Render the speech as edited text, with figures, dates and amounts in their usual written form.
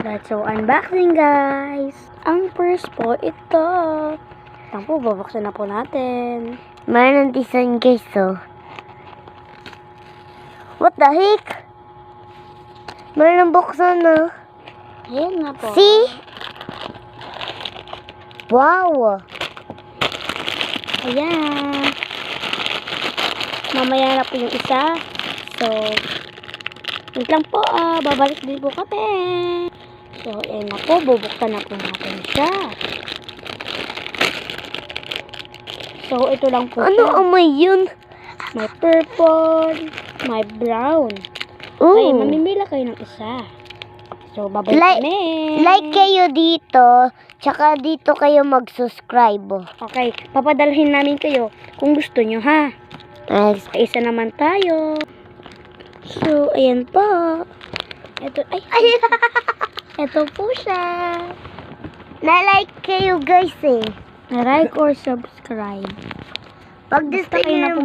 Let's so unboxing, guys. Ang first po, ito. Ito po, babuksan na po natin. Mayroon ng design, guys, oh. What the heck? Mayroon ng buksan na. Ayan nga po. See? Wow! Ayan. Mamaya na po yung isa. So, wait lang po, babalik din po kami. So, ayan na po, bubuksan na po natin siya. So, ito lang po Ano siya. amoy yun? May purple, may brown. Ay, Ooh. mamimila kayo ng isa. So, babalik kami. Like kayo dito, tsaka dito kayo mag-subscribe. Okay, papadalhin namin kayo kung gusto nyo, ha? Nice. Isa naman tayo. So, ayan po. Ito, ay. Ito po siya. Na-like kayo, guys, eh. Na-like or subscribe. Pag gusto Basta kayo na nyo po